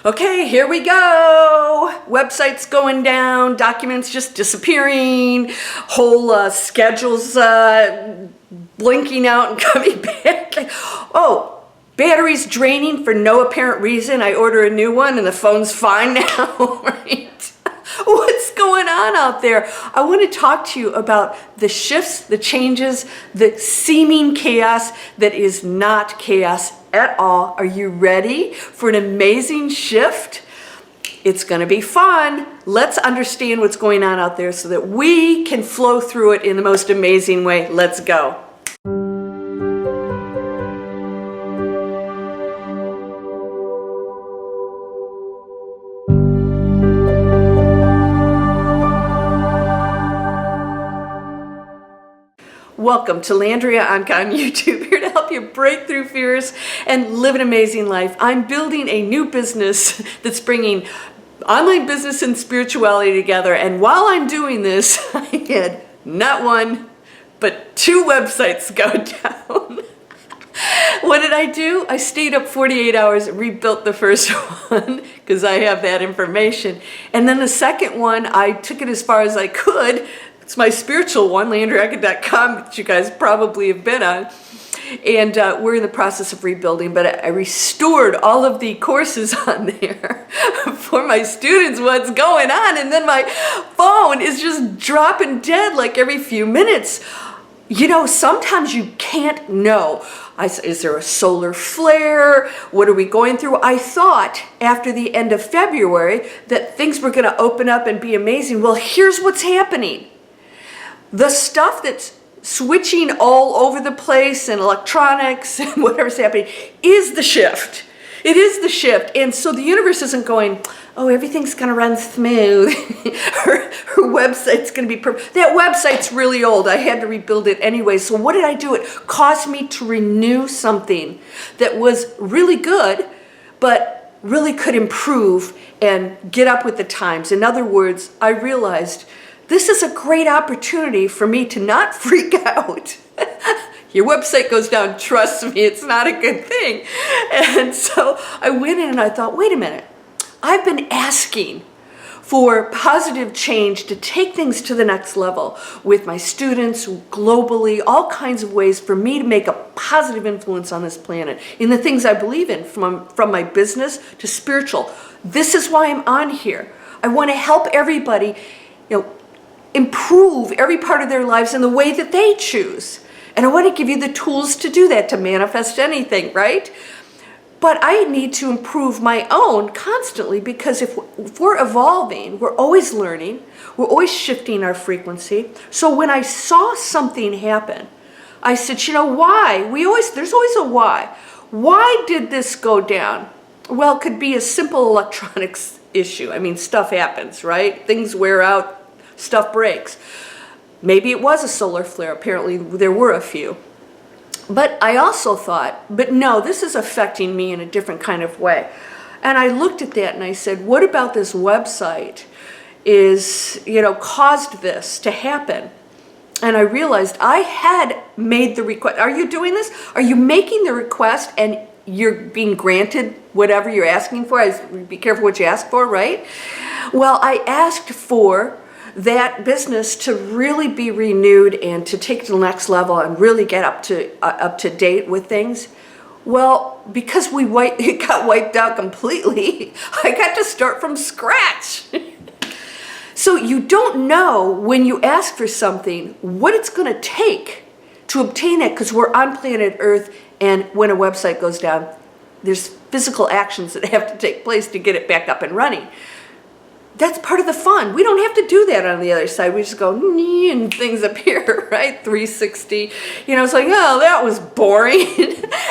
Okay, here we go. Websites going down, documents just disappearing, whole schedules blinking out and coming back. Oh, battery's draining for no apparent reason. I order a new one and the phone's fine now, right? What's going on out there? I want to talk to you about the shifts, the changes, the seeming chaos that is not chaos at all. Are you ready for an amazing shift? It's going to be fun. Let's understand what's going on out there so that we can flow through it in the most amazing way. Let's go. Welcome to Landria Onkka on YouTube, here to help you break through fears and live an amazing life. I'm building a new business that's bringing online business and spirituality together. And while I'm doing this, I had not one, but 2 websites go down. What did I do? I stayed up 48 hours, rebuilt the first one because I have that information. And then the second one, I took it as far as I could. It's my spiritual one, landriaonkka.com, that you guys probably have been on. And we're in the process of rebuilding, but I restored all of the courses on there for my students, what's going on. And then my phone is just dropping dead like every few minutes. You know, sometimes you can't know. Is there a solar flare? What are we going through? I thought after the end of February that things were going to open up and be amazing. Well, here's what's happening. The stuff that's switching all over the place and electronics and whatever's happening is the shift. It is the shift. And so the universe isn't going, oh, everything's going to run smooth. her website's going to be perfect. That website's really old. I had to rebuild it anyway. So what did I do? It caused me to renew something that was really good, but really could improve and get up with the times. In other words, I realized this is a great opportunity for me to not freak out. Your website goes down, trust me, it's not a good thing. And so I went in and I thought, wait a minute, I've been asking for positive change to take things to the next level with my students globally, all kinds of ways for me to make a positive influence on this planet in the things I believe in, from my business to spiritual. This is why I'm on here. I want to help everybody, improve every part of their lives in the way that they choose. And I want to give you the tools to do that, to manifest anything, right? But I need to improve my own constantly, because if we're evolving, we're always learning, we're always shifting our frequency. So when I saw something happen, I said, why? There's always a why. Why did this go down? Well, it could be a simple electronics issue. I mean, stuff happens, right? Things wear out. Stuff breaks. Maybe it was a solar flare. Apparently there were a few. But I also thought, but no, this is affecting me in a different kind of way. And I looked at that and I said, what about this website caused this to happen? And I realized I had made the request. Are you doing this? Are you making the request and you're being granted whatever you're asking for? Be careful what you ask for, right? Well, I asked for that business to really be renewed and to take it to the next level and really get up to date with things. Well, because it got wiped out completely, I got to start from scratch. So you don't know when you ask for something what it's going to take to obtain it, because we're on planet Earth, and when a website goes down, there's physical actions that have to take place to get it back up and running. That's part of the fun. We don't have to do that on the other side. We just go, and things appear, right? 360. It's like, oh, that was boring.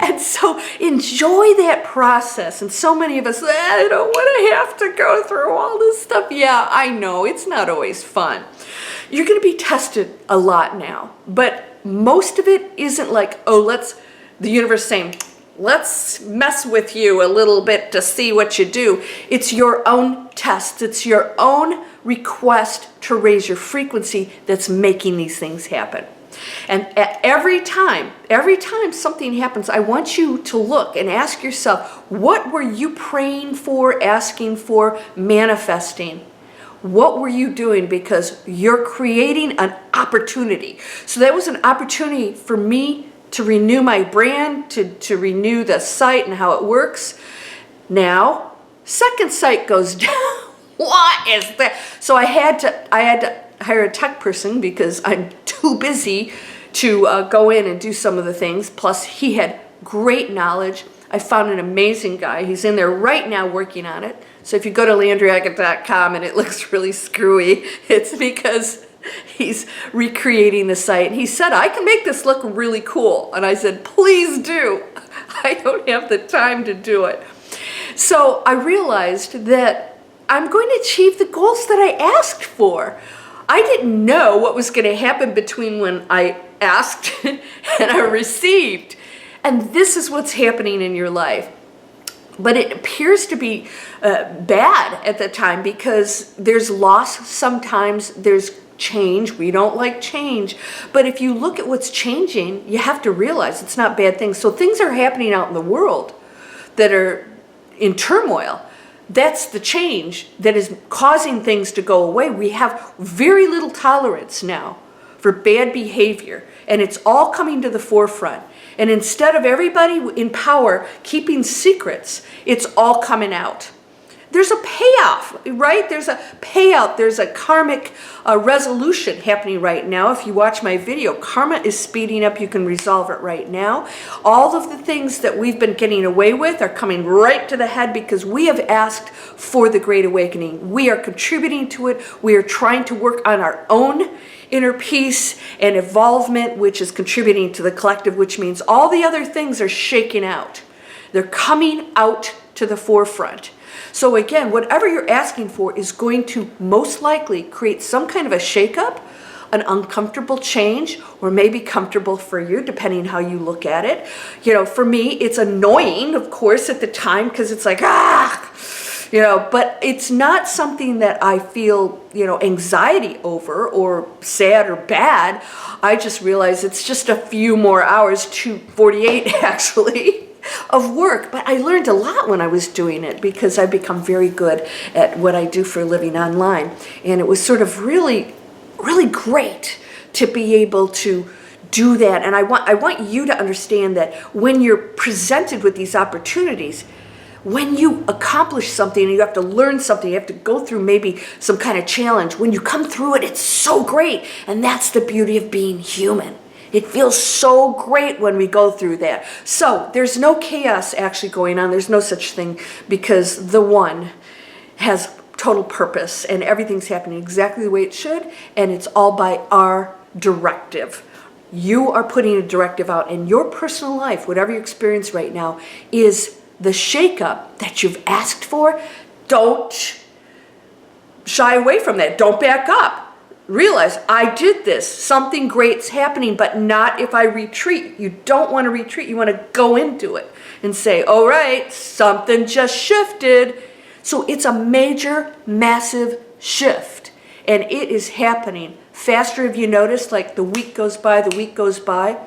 And so enjoy that process. And so many of us, I don't want to have to go through all this stuff. Yeah, I know. It's not always fun. You're going to be tested a lot now. But most of it isn't like, the universe saying, let's mess with you a little bit to see what you do. It's your own test. It's your own request to raise your frequency that's making these things happen. And every time something happens, I want you to look and ask yourself, what were you praying for, asking for, manifesting? What were you doing? Because you're creating an opportunity. So that was an opportunity for me to renew my brand, to renew the site and how it works. Now, second site goes down. What is that? So I had to hire a tech person because I'm too busy to go in and do some of the things. Plus, he had great knowledge. I found an amazing guy. He's in there right now working on it. So if you go to landriaonkka.com and it looks really screwy, it's because he's recreating the site. And he said, I can make this look really cool. And I said, please do. I don't have the time to do it. So I realized that I'm going to achieve the goals that I asked for. I didn't know what was going to happen between when I asked and I received. And this is what's happening in your life. But it appears to be bad at the time because there's loss sometimes, there's change. We don't like change. But if you look at what's changing, you have to realize it's not bad things. So things are happening out in the world that are in turmoil. That's the change that is causing things to go away. We have very little tolerance now for bad behavior, and it's all coming to the forefront. And instead of everybody in power keeping secrets, it's all coming out. There's a payoff, right? There's a payout. There's a karmic resolution happening right now. If you watch my video, karma is speeding up. You can resolve it right now. All of the things that we've been getting away with are coming right to the head because we have asked for the Great Awakening. We are contributing to it. We are trying to work on our own inner peace and evolvement, which is contributing to the collective, which means all the other things are shaking out. They're coming out to the forefront. So again, whatever you're asking for is going to most likely create some kind of a shakeup, an uncomfortable change, or maybe comfortable for you, depending how you look at it. You know, for me, it's annoying, of course, at the time, because it's like, but it's not something that I feel, anxiety over or sad or bad. I just realize it's just a few more hours, 2:48 actually, of work. But I learned a lot when I was doing it because I've become very good at what I do for a living online. And it was sort of really, really great to be able to do that. And I want you to understand that when you're presented with these opportunities, when you accomplish something and you have to learn something, you have to go through maybe some kind of challenge, when you come through it, it's so great. And that's the beauty of being human. It feels so great when we go through that. So there's no chaos actually going on. There's no such thing because the one has total purpose and everything's happening exactly the way it should. And it's all by our directive. You are putting a directive out in your personal life. Whatever you experience right now is the shakeup that you've asked for. Don't shy away from that. Don't back up. Realize, I did this. Something great's happening, but not if I retreat. You don't want to retreat. You want to go into it and say, all right, something just shifted. So it's a major, massive shift. And it is happening faster. Have you noticed, like the week goes by,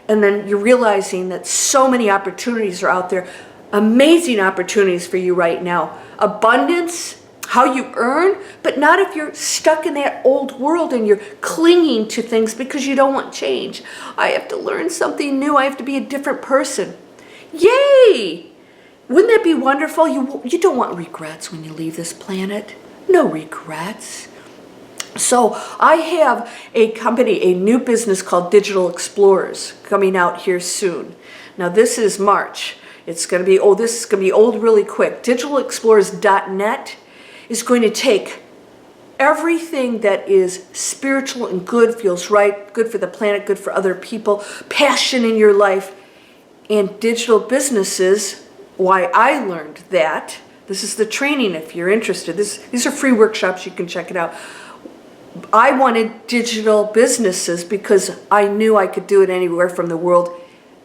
and then you're realizing that so many opportunities are out there. Amazing opportunities for you right now. Abundance, how you earn, but not if you're stuck in that old world and you're clinging to things because you don't want change. I have to learn something new. I have to be a different person. Yay! Wouldn't that be wonderful? You don't want regrets when you leave this planet. No regrets. So I have a company, a new business called Digital Explorers coming out here soon. Now this is March. It's going to be, this is going to be old really quick. DigitalExplorers.net is going to take everything that is spiritual and good, feels right, good for the planet, good for other people, passion in your life, and digital businesses. Why I learned that. This is the training if you're interested. These are free workshops. You can check it out. I wanted digital businesses because I knew I could do it anywhere from the world,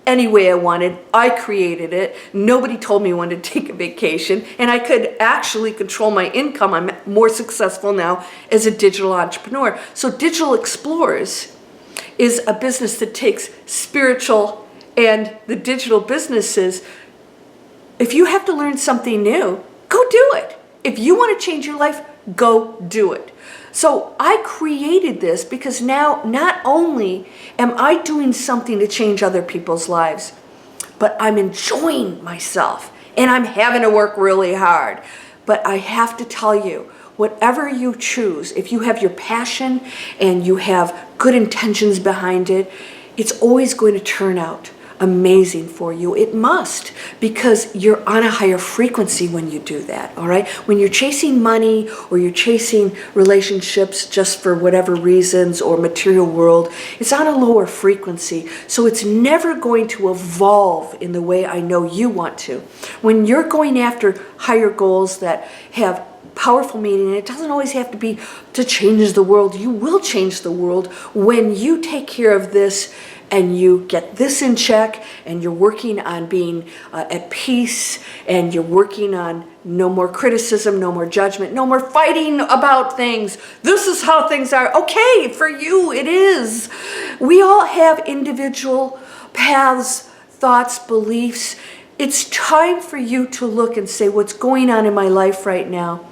any way I wanted. I created it. Nobody told me when to take a vacation, and I could actually control my income. I'm more successful now as a digital entrepreneur. So Digital Explorers is a business that takes spiritual and the digital businesses. If you have to learn something new, go do it. If you want to change your life, go do it. So I created this because now not only am I doing something to change other people's lives, but I'm enjoying myself and I'm having to work really hard. But I have to tell you, whatever you choose, if you have your passion and you have good intentions behind it, it's always going to turn out amazing for you. It must, because you're on a higher frequency when you do that, all right? When you're chasing money or you're chasing relationships just for whatever reasons or material world, it's on a lower frequency. So it's never going to evolve in the way I know you want to. When you're going after higher goals that have powerful meaning, and it doesn't always have to be to change the world. You will change the world when you take care of this and you get this in check, and you're working on being at peace, and you're working on no more criticism, no more judgment, no more fighting about things. This is how things are. Okay, for you it is. We all have individual paths, thoughts, beliefs. It's time for you to look and say, what's going on in my life right now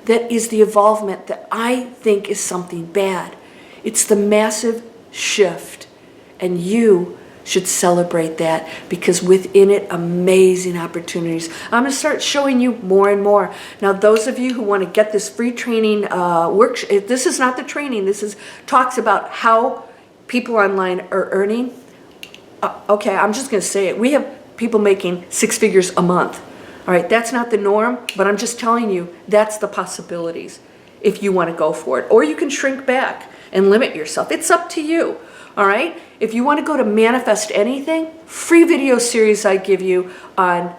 that is the evolvement that I think is something bad. It's the massive shift. And you should celebrate that, because within it, amazing opportunities. I'm going to start showing you more and more. Now, those of you who want to get this free training workshop, this is not the training. This is talks about how people online are earning. Okay, I'm just going to say it. We have people making 6 figures a month. All right, that's not the norm, but I'm just telling you, that's the possibilities if you want to go for it. Or you can shrink back and limit yourself. It's up to you. All right, if you want to go to Manifest Anything, free video series I give you on,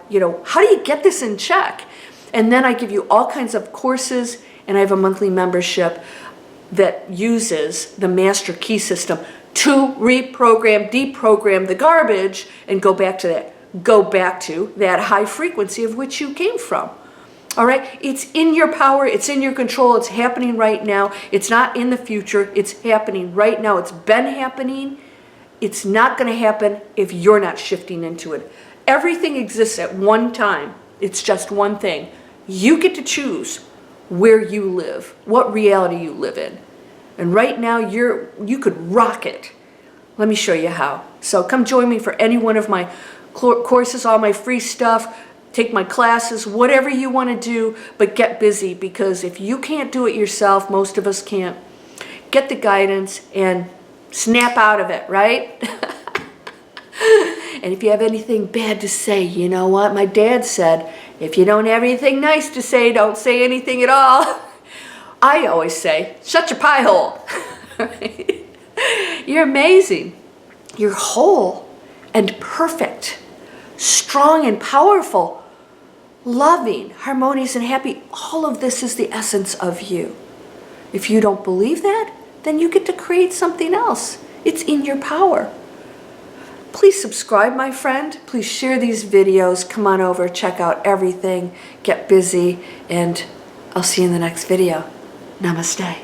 how do you get this in check? And then I give you all kinds of courses, and I have a monthly membership that uses the Master Key System to reprogram, deprogram the garbage and go back to that high frequency of which you came from. All right, it's in your power, it's in your control, it's happening right now. It's not in the future, it's happening right now. It's been happening. It's not going to happen if you're not shifting into it. Everything exists at one time. It's just one thing. You get to choose where you live, what reality you live in. And right now you could rock it. Let me show you how. So come join me for any one of my courses, all my free stuff. Take my classes, whatever you want to do, but get busy, because if you can't do it yourself, most of us can't, get the guidance and snap out of it, right? And if you have anything bad to say, you know what? My dad said, if you don't have anything nice to say, don't say anything at all. I always say, shut your pie hole. You're amazing. You're whole and perfect, strong and powerful, loving, harmonious, and happy. All of this is the essence of you. If you don't believe that, then you get to create something else. It's in your power. Please subscribe, my friend. Please share these videos. Come on over, check out everything, get busy, and I'll see you in the next video. Namaste.